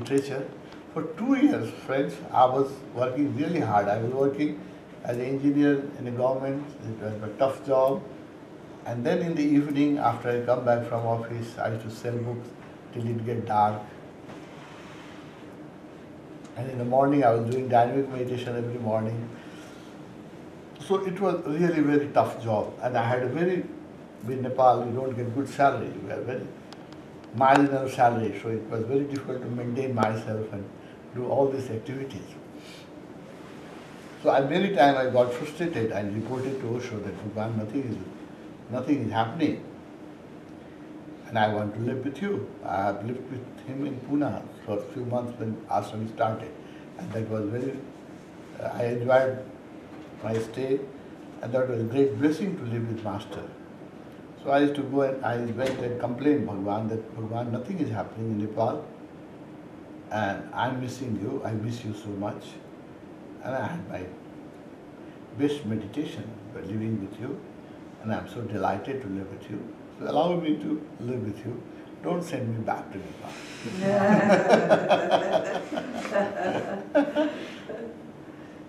literature. For 2 years, friends, I was working really hard. I was working as an engineer in the government. It was a tough job. And then in the evening, after I come back from office, I used to sell books till it get dark. And in the morning, I was doing dynamic meditation every morning. So it was really very tough job. And I had a very, in Nepal, you don't get good salary. You have very marginal salary. So it was very difficult to maintain myself and do all these activities. So many times I got frustrated and reported to Osho that Bhagwan, nothing is happening. And I want to live with you. I have lived with him in Pune for a few months when ashram started. And that was I enjoyed my stay, and that was a great blessing to live with Master. So I used to go and I went and complained Bhagwan that Bhagwan, nothing is happening in Nepal, and I'm missing you, I miss you so much. And I had my best meditation by living with you, and I'm so delighted to live with you. So allow me to live with you. Don't send me back to Nepal.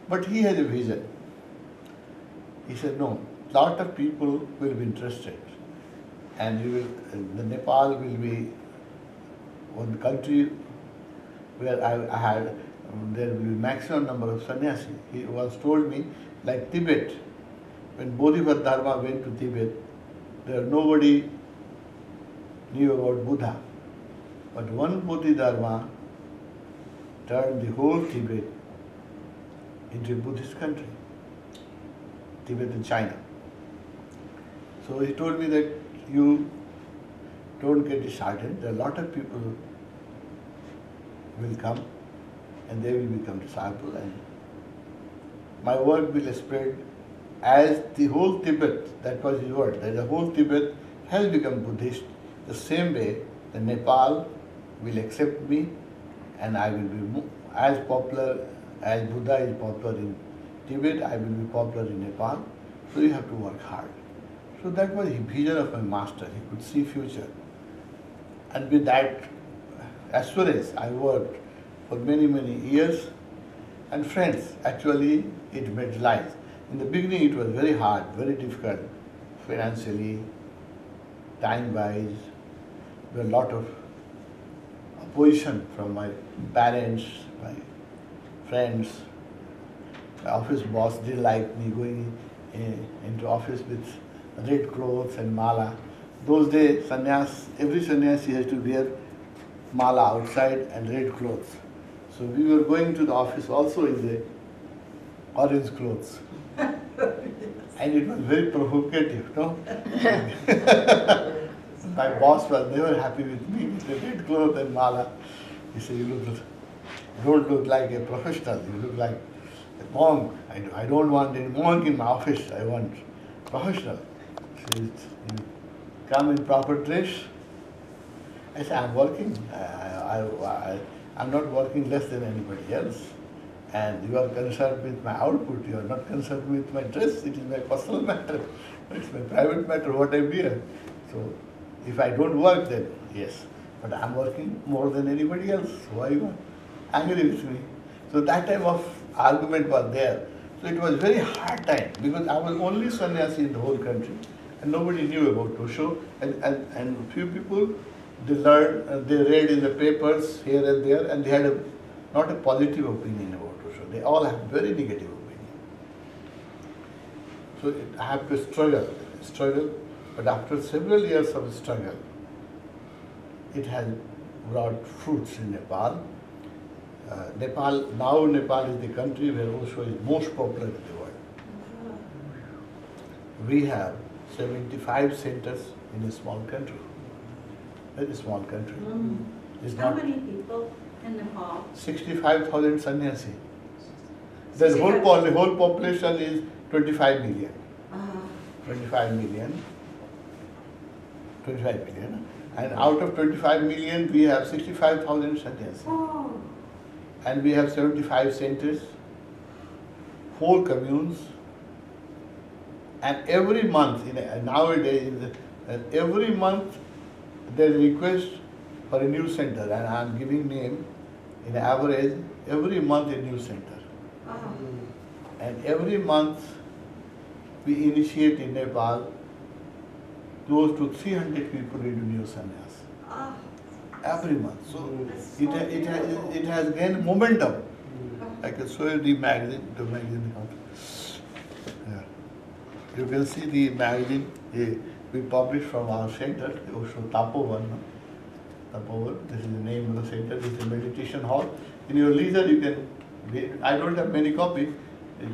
But he has a vision. He said, no, lot of people will be interested, and the Nepal will be one country where there will be maximum number of sannyasi. He once told me, like Tibet, when Bodhisattva Dharma went to Tibet, nobody knew about Buddha. But one Bodhisattva turned the whole Tibet into a Buddhist country, Tibet and China. So he told me that you don't get disheartened. There are a lot of people will come and they will become disciples, and my work will spread as the whole Tibet, that was his word, that the whole Tibet has become Buddhist. The same way the Nepal will accept me, and I will be as popular as Buddha is popular in Tibet, I will be popular in Nepal. So you have to work hard. So that was the vision of my master. He could see future. And with that assurance, I worked for many, many years. And friends, actually, it made life. In the beginning, it was very hard, very difficult, financially, time-wise. There were a lot of opposition from my parents, my friends. My office boss didn't like me going into office with red clothes and mala. Those days, every sannyasi has to wear mala outside and red clothes. So we were going to the office also in the orange clothes. And it was very provocative, no? My boss was never happy with me with the red clothes and mala. He said, you don't look like a professional, you look like a monk. I don't want any monk in my office, I want professional. So you come in proper dress. I said, I'm working. I'm not working less than anybody else. And you are concerned with my output, you are not concerned with my dress. It is my personal matter. It's my private matter, what I wear. So if I don't work, then yes. But I'm working more than anybody else. Why you are angry with me? So that type of argument was there. So it was very hard time because I was only sannyasi in the whole country and nobody knew about Osho. And few people, they learned, they read in the papers here and there, and they had not a positive opinion about Osho. They all have very negative opinion. So I have to struggle, but after several years of struggle, it has brought fruits in Nepal. Nepal is the country where Osho is most popular in the world. We have 75 centers in a small country. Very small country. How many people in Nepal? 65,000 sannyasi. The whole population is 25 million. 25 million. 25 million. And out of 25 million, we have 65,000 sannyasi. Oh. And we have 75 centers, 4 communes, and every month, nowadays, every month there is a request for a new center, and I am giving name. In average, every month a new center. And every month we initiate in Nepal close to 300 people into neo-sannyas. Every month. So it has gained momentum. I can show you the magazine comes. Yeah. You can see the magazine we published from our center, the Osho Tapovan. Tapovan, this is the name of the center, this is a meditation hall. In your leisure you can read. I don't have many copies,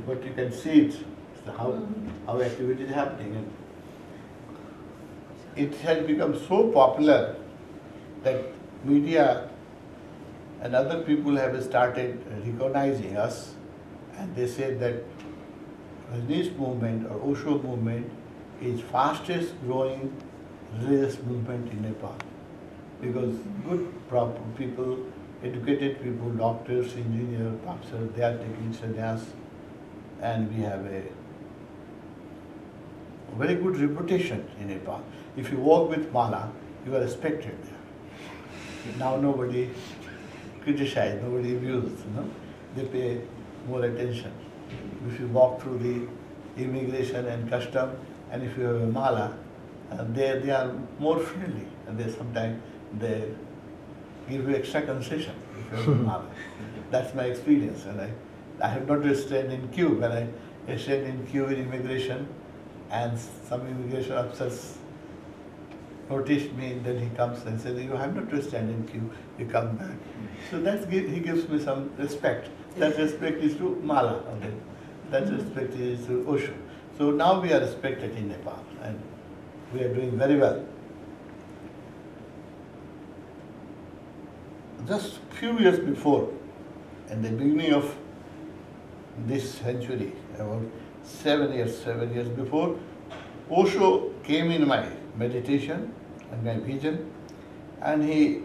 but you can see it, how activity is happening. And it has become so popular that media and other people have started recognizing us, and they say that Rajneesh movement or Osho movement is fastest growing religious movement in Nepal, because good proper people, educated people, doctors, engineers, professors, they are taking sannyas, and we have a very good reputation in Nepal. If you walk with mala, you are respected there. Now nobody criticized, nobody abused, they pay more attention. If you walk through the immigration and custom, and if you have a mala, they are more friendly, and sometimes they give you extra concession if you have a mala. That's my experience, and I have not to stand in queue. When I stand in queue in immigration, and some immigration officers noticed me, then he comes and says, "You have not to stand in queue, you come back." So he gives me some respect. That respect is to mala, okay? That respect is to Osho. So now we are respected in Nepal, and we are doing very well. Just few years before, in the beginning of this century, about 7 years before, Osho came in my meditation and my vision, and he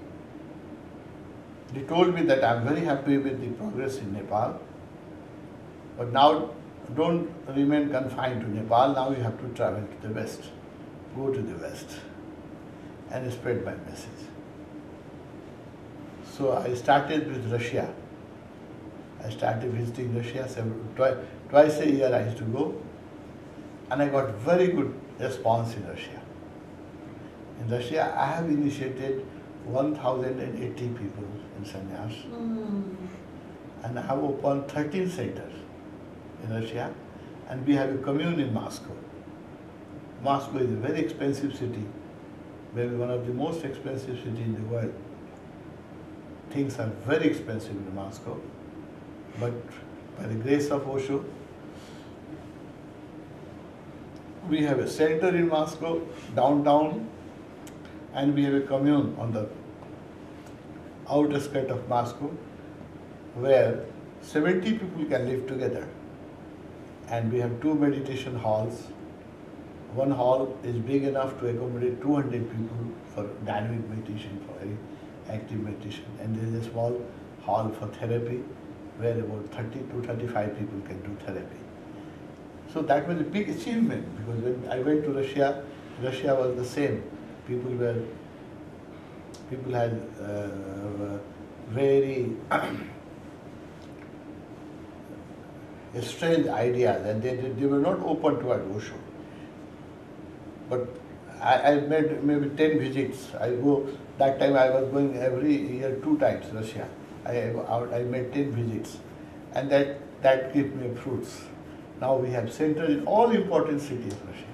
told me that I'm very happy with the progress in Nepal, but now don't remain confined to Nepal, now you have to travel to the West, go to the West and spread my message. So I started with Russia. I started visiting Russia twice a year I used to go, and I got very good response in Russia. In Russia, I have initiated 1,080 people in sannyas, and I have opened 13 centers in Russia, and we have a commune in Moscow. Moscow is a very expensive city, maybe one of the most expensive cities in the world. Things are very expensive in Moscow, but by the grace of Osho, we have a center in Moscow, downtown, and we have a commune on the outer skirt of Moscow, where 70 people can live together. And we have 2 meditation halls. One hall is big enough to accommodate 200 people for dynamic meditation, for very active meditation. And there is a small hall for therapy, where about 30 to 35 people can do therapy. So that was a big achievement, because when I went to Russia, Russia was the same. People had very strange ideas, and they were not open toward Osho. But I made maybe 10 visits. That time I was going every year 2 times Russia. I made 10 visits, and that gave me fruits. Now we have centers in all important cities of Russia.